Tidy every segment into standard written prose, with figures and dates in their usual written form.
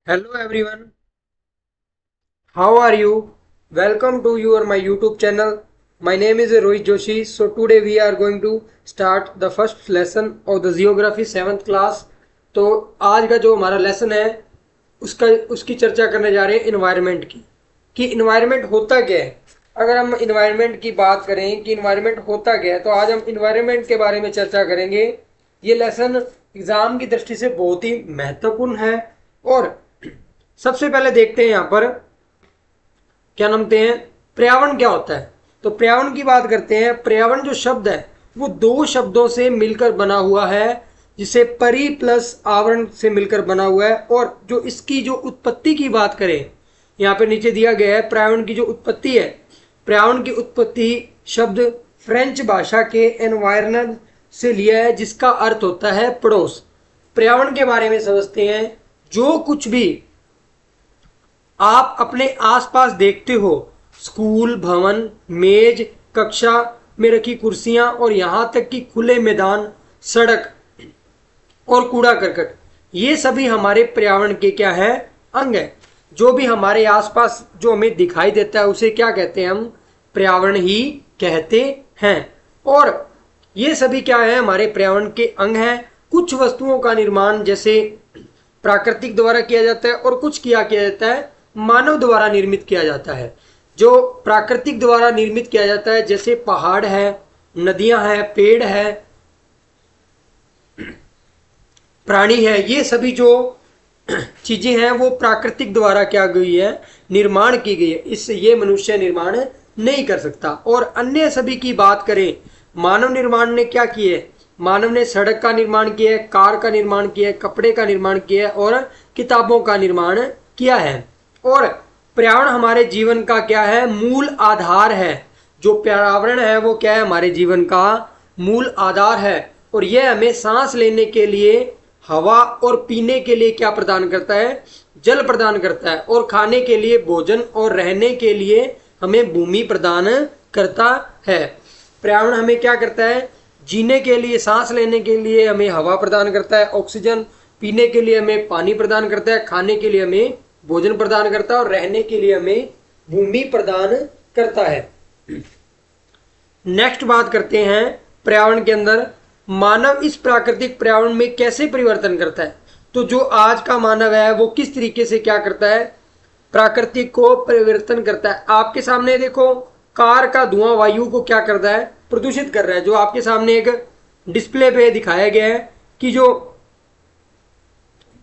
Hello everyone, how are you? Welcome to my YouTube channel. My name is Rohit Joshi. So today we are going to start the first lesson of the Geography 7th class. तो आज का जो हमारा lesson है उसकी चर्चा करने जा रहे हैं इन्वायरमेंट की, कि इन्वायरमेंट होता क्या है। अगर हम इन्वायरमेंट की बात करें कि इन्वायरमेंट होता क्या है, तो आज हम इन्वायरमेंट के बारे में चर्चा करेंगे। ये लेसन एग्जाम की दृष्टि से बहुत ही महत्वपूर्ण है। और सबसे पहले देखते हैं यहाँ पर क्या नामते हैं, पर्यावरण क्या होता है। तो पर्यावरण की बात करते हैं। पर्यावरण जो शब्द है वो दो शब्दों से मिलकर बना हुआ है, जिसे परि प्लस आवरण से मिलकर बना हुआ है। और जो इसकी जो उत्पत्ति की बात करें, यहाँ पे नीचे दिया गया है पर्यावरण की जो उत्पत्ति है। पर्यावरण की उत्पत्ति शब्द फ्रेंच भाषा के एनवायरनल से लिया है, जिसका अर्थ होता है पड़ोस। पर्यावरण के बारे में समझते हैं। जो कुछ भी आप अपने आसपास देखते हो, स्कूल, भवन, मेज, कक्षा में रखी कुर्सियां और यहां तक कि खुले मैदान, सड़क और कूड़ा करकट, ये सभी हमारे पर्यावरण के क्या है, अंग है। जो भी हमारे आसपास जो हमें दिखाई देता है उसे क्या कहते हैं, हम पर्यावरण ही कहते हैं। और ये सभी क्या है, हमारे पर्यावरण के अंग हैं। कुछ वस्तुओं का निर्माण जैसे प्राकृतिक द्वारा किया जाता है और कुछ किया जाता है मानव द्वारा निर्मित किया जाता है। जो प्राकृतिक द्वारा निर्मित किया जाता है जैसे पहाड़ है, नदियां हैं, पेड़ है, प्राणी है, ये सभी जो चीजें हैं वो प्राकृतिक द्वारा क्या गई है, निर्माण की गई है। इससे ये मनुष्य निर्माण नहीं कर सकता। और अन्य सभी की बात करें, मानव निर्माण ने क्या किया है, मानव ने सड़क का निर्माण किया है, कार का निर्माण किया है, कपड़े का निर्माण किया है और किताबों का निर्माण किया है। और पर्यावरण हमारे जीवन का क्या है, मूल आधार है। जो पर्यावरण है वो क्या है, हमारे जीवन का मूल आधार है। और यह हमें सांस लेने के लिए हवा और पीने के लिए क्या प्रदान करता है, जल प्रदान करता है। और खाने के लिए भोजन और रहने के लिए हमें भूमि प्रदान करता है। पर्यावरण हमें क्या करता है, जीने के लिए, सांस लेने के लिए हमें हवा प्रदान करता है, ऑक्सीजन, पीने के लिए हमें पानी प्रदान करता है, खाने के लिए हमें भोजन प्रदान करता है और रहने के लिए हमें भूमि प्रदान करता है। नेक्स्ट बात करते हैं पर्यावरण के अंदर मानव इस प्राकृतिक पर्यावरण में कैसे परिवर्तन करता है। तो जो आज का मानव है वो किस तरीके से क्या करता है, प्राकृतिक को परिवर्तन करता है। आपके सामने देखो, कार का धुआं वायु को क्या करता है, प्रदूषित कर रहा है। जो आपके सामने एक डिस्प्ले पे दिखाया गया है कि जो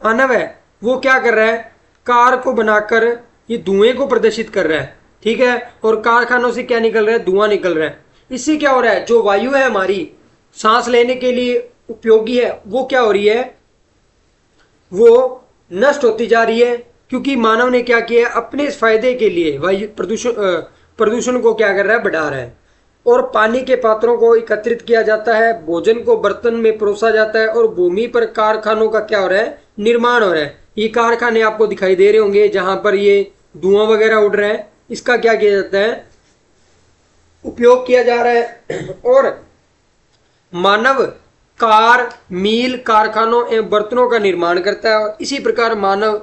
मानव है वो क्या कर रहा है, कार को बनाकर ये धुएं को प्रदर्शित कर रहा है, ठीक है। और कारखानों से क्या निकल रहा है, धुआं निकल रहा है। इससे क्या हो रहा है, जो वायु है हमारी सांस लेने के लिए उपयोगी है वो क्या हो रही है, वो नष्ट होती जा रही है। क्योंकि मानव ने क्या किया, अपने फायदे के लिए वायु प्रदूषण को क्या कर रहा है, बढ़ा रहा है। और पानी के पात्रों को एकत्रित किया जाता है, भोजन को बर्तन में परोसा जाता है और भूमि पर कारखानों का क्या हो रहा है, निर्माण हो रहा है। ये कारखाने आपको दिखाई दे रहे होंगे जहां पर ये धुआं वगैरह उड़ रहा है, इसका क्या किया जाता है, उपयोग किया जा रहा है। और मानव कार, मील, कारखानों एवं बर्तनों का निर्माण करता है। और इसी प्रकार मानव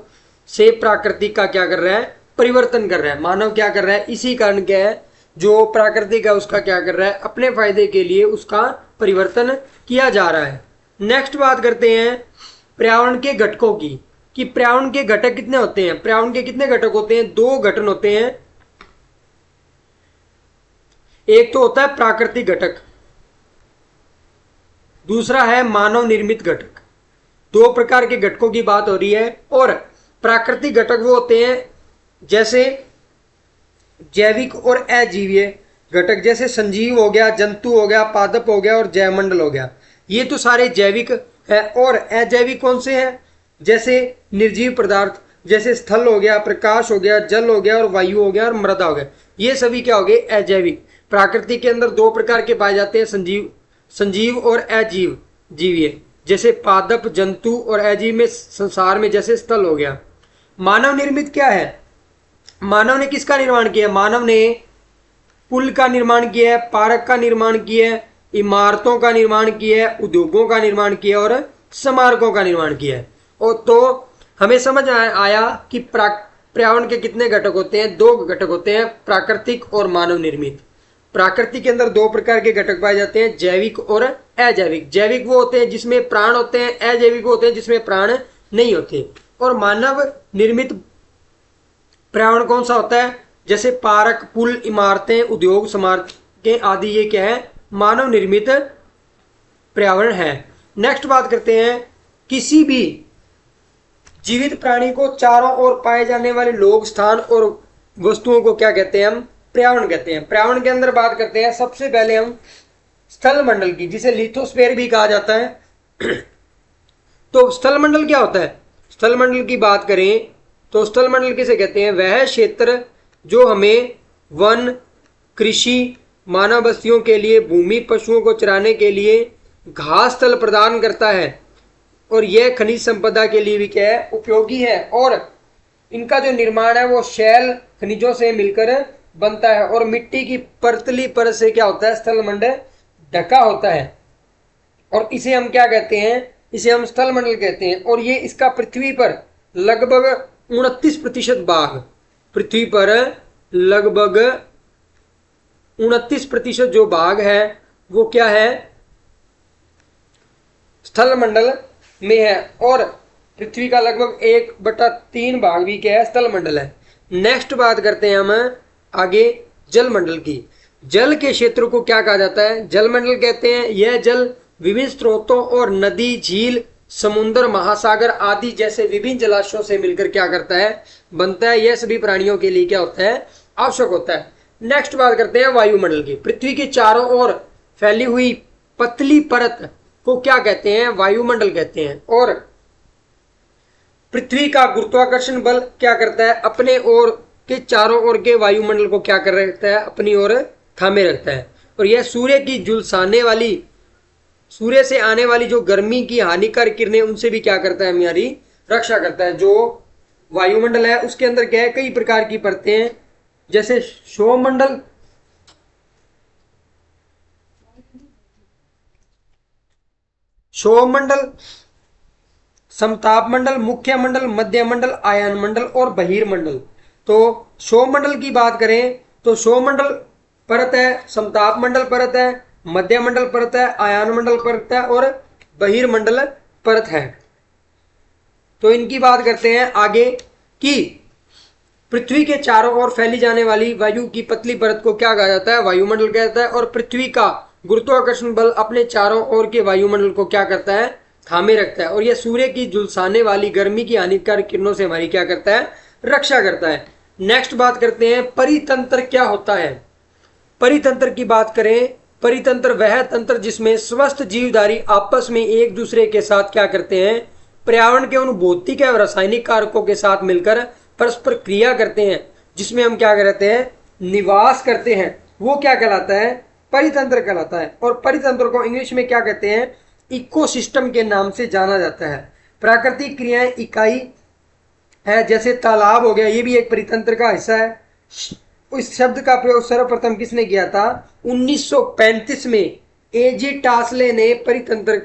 से प्राकृतिक का क्या कर रहा है, परिवर्तन कर रहा है। मानव क्या कर रहा है, इसी कारण क्या है, जो प्राकृतिक है उसका क्या कर रहा है, अपने फायदे के लिए उसका परिवर्तन किया जा रहा है। नेक्स्ट बात करते हैं पर्यावरण के घटकों की, कि पर्यावरण के घटक कितने होते हैं। पर्यावरण के कितने घटक होते हैं, दो घटक होते हैं। एक तो होता है प्राकृतिक घटक, दूसरा है मानव निर्मित घटक। दो प्रकार के घटकों की बात हो रही है। और प्राकृतिक घटक वो होते हैं जैसे जैविक और अजैवीय घटक, जैसे संजीव हो गया, जंतु हो गया, पादप हो गया और जैवमंडल हो गया। ये तो सारे जैविक है। और अजैविक कौन से हैं, जैसे निर्जीव पदार्थ, जैसे स्थल हो गया, प्रकाश हो गया, जल हो गया और वायु हो गया और मृदा हो गया। ये सभी क्या हो गए, अजैविक। प्रकृति के अंदर दो प्रकार के पाए जाते हैं, संजीव और अजीव जीवीय, जैसे पादप, जंतु। और अजीव में संसार में जैसे स्थल हो गया। मानव निर्मित क्या है, मानव ने किसका निर्माण किया, मानव ने पुल का निर्माण किया है, पार्क का निर्माण किया है, इमारतों का निर्माण किया है, उद्योगों का निर्माण किया और स्मारकों का निर्माण किया है। और तो हमें समझ आया कि पर्यावरण के कितने घटक होते हैं, दो घटक होते हैं, प्राकृतिक और मानव निर्मित। प्राकृतिक के अंदर दो प्रकार के घटक पाए जाते हैं, जैविक और अजैविक। जैविक वो होते हैं जिसमें प्राण होते हैं, अजैविक वो होते हैं जिसमें प्राण नहीं होते। और मानव निर्मित पर्यावरण कौन सा होता है, जैसे पार्क, पुल, इमारतें, उद्योग, स्मारकें आदि, ये क्या है, मानव निर्मित पर्यावरण है। नेक्स्ट बात करते हैं, किसी भी जीवित प्राणी को चारों ओर पाए जाने वाले लोग, स्थान और वस्तुओं को क्या कहते हैं, हम पर्यावरण कहते हैं। पर्यावरण के अंदर बात करते हैं सबसे पहले हम स्थल मंडल की, जिसे लिथोस्फीयर भी कहा जाता है। तो स्थल मंडल क्या होता है, स्थल मंडल की बात करें तो स्थल मंडल किसे कहते हैं, वह क्षेत्र जो हमें वन, कृषि, मानव बस्तियों के लिए भूमि, पशुओं को चराने के लिए घास स्थल प्रदान करता है, और यह खनिज संपदा के लिए भी क्या है, उपयोगी है। और इनका जो निर्माण है वो शैल खनिजों से मिलकर बनता है, और मिट्टी की परतली परत से क्या होता है, स्थल मंडल ढका होता है, और इसे हम क्या कहते हैं, इसे हम स्थल मंडल कहते हैं। और ये इसका पृथ्वी पर लगभग 29% भाग, पृथ्वी पर लगभग 29% जो भाग है वो क्या है, स्थल मंडल में है, और पृथ्वी का लगभग 1/3 भाग भी क्या है, स्थल मंडल है। नेक्स्ट बात करते हैं हम आगे जल मंडल की। जल के क्षेत्र को क्या कहा जाता है, जल मंडल कहते हैं। यह जल विभिन्न स्रोतों और नदी, झील, समुद्र, महासागर आदि जैसे विभिन्न जलाशयों से मिलकर क्या करता है, बनता है। यह सभी प्राणियों के लिए क्या होता है, आवश्यक होता है। नेक्स्ट बात करते हैं वायुमंडल की। पृथ्वी के चारों ओर फैली हुई पतली परत को क्या कहते हैं, वायुमंडल कहते हैं। और पृथ्वी का गुरुत्वाकर्षण बल क्या करता है, अपने ओर के चारों ओर के वायुमंडल को क्या कर रखता है, अपनी ओर थामे रखता है। और यह सूर्य की झुलसाने वाली, सूर्य से आने वाली जो गर्मी की हानिकारक किरणें, उनसे भी क्या करता है, हमारी रक्षा करता है। जो वायुमंडल है उसके अंदर क्या है, कई प्रकार की परतें हैं, जैसे सौरमंडल, सौरमंडल, समताप मंडल, मुख्य मंडल, मध्य मंडल, आयन मंडल और बहिर्मंडल। तो सौरमंडल की बात करें तो सौरमंडल परत है, समताप मंडल परत है, मध्य मंडल परत है, आयन मंडल परत है और बहिर्मंडल परत है। तो इनकी बात करते हैं आगे कि पृथ्वी के चारों ओर फैली जाने वाली वायु की पतली परत को क्या कहा जाता है, वायुमंडल कहता है। और पृथ्वी का गुरुत्वाकर्षण बल अपने चारों ओर के वायुमंडल को क्या करता है, थामे रखता है। और यह सूर्य की झुलसाने वाली गर्मी की हानिकारक किरणों से हमारी क्या करता है, रक्षा करता है। नेक्स्ट बात करते हैं परितंत्र क्या होता है। परितंत्र की बात करें, परितंत्र वह तंत्र जिसमें स्वस्थ जीवधारी आपस में एक दूसरे के साथ क्या करते हैं, पर्यावरण के उन भौतिक एवं रासायनिक कारकों के साथ मिलकर परस्पर क्रिया करते हैं, जिसमें हम क्या करते हैं, निवास करते हैं, वो क्या कहलाता है, परितंत्र कहलाता है। और परितंत्र को इंग्लिश में क्या कहते हैं, इकोसिस्टम के नाम से जाना जाता है। प्राकृतिक क्रियाएं इकाई है, जैसे तालाब हो गया, ये भी एक परितंत्र का हिस्सा है। इस शब्द का प्रयोग सर्वप्रथम किसने किया था, 1935 में एजी टासले ने परितंत्र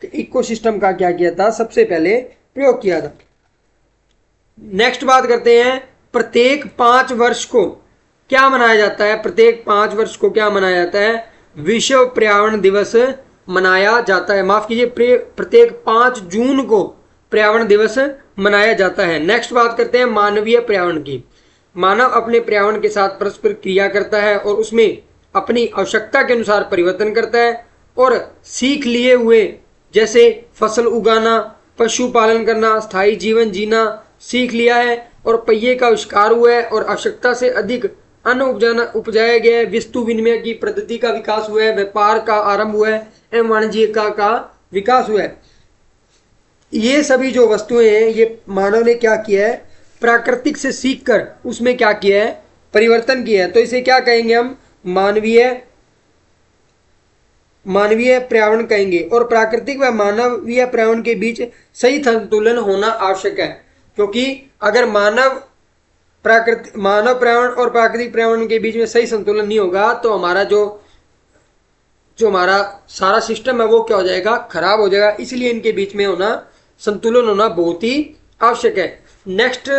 इकोसिस्टम का क्या किया था, सबसे पहले प्रयोग किया था। नेक्स्ट बात करते हैं प्रत्येक 5 वर्ष को क्या मनाया जाता है, प्रत्येक 5 वर्ष को क्या मनाया जाता है, विश्व पर्यावरण दिवस मनाया जाता है। माफ कीजिए, प्रत्येक 5 जून को पर्यावरण दिवस मनाया जाता है। नेक्स्ट बात करते हैं मानवीय पर्यावरण की। मानव अपने पर्यावरण के साथ परस्पर क्रिया करता है और उसमें अपनी आवश्यकता के अनुसार परिवर्तन करता है, और सीख लिए हुए जैसे फसल उगाना, पशुपालन करना, स्थायी जीवन जीना सीख लिया है, और पहिए का आविष्कार हुआ है, और आवश्यकता से अधिक अन्न उपजाया गया है, वस्तु विनिमय की पद्धति का विकास हुआ है, व्यापार का आरंभ हुआ है एवं वाणिज्य का विकास हुआ है। ये सभी जो वस्तुएं हैं ये मानव ने क्या किया है, प्राकृतिक से सीखकर उसमें क्या किया है, परिवर्तन किया है। तो इसे क्या कहेंगे हम, मानवीय पर्यावरण कहेंगे। और प्राकृतिक व मानवीय पर्यावरण के बीच सही संतुलन होना आवश्यक है, क्योंकि अगर मानव पर्यावरण और प्राकृतिक पर्यावरण के बीच में सही संतुलन नहीं होगा तो हमारा जो हमारा सारा सिस्टम है वो क्या हो जाएगा, खराब हो जाएगा। इसलिए इनके बीच में संतुलन होना बहुत ही आवश्यक है। नेक्स्ट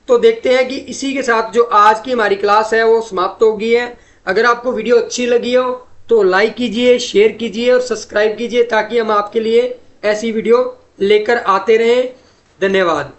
तो देखते हैं कि इसी के साथ जो आज की हमारी क्लास है वो समाप्त हो गई है। अगर आपको वीडियो अच्छी लगी हो तो लाइक कीजिए, शेयर कीजिए और सब्सक्राइब कीजिए ताकि हम आपके लिए ऐसी वीडियो लेकर आते रहें। धन्यवाद।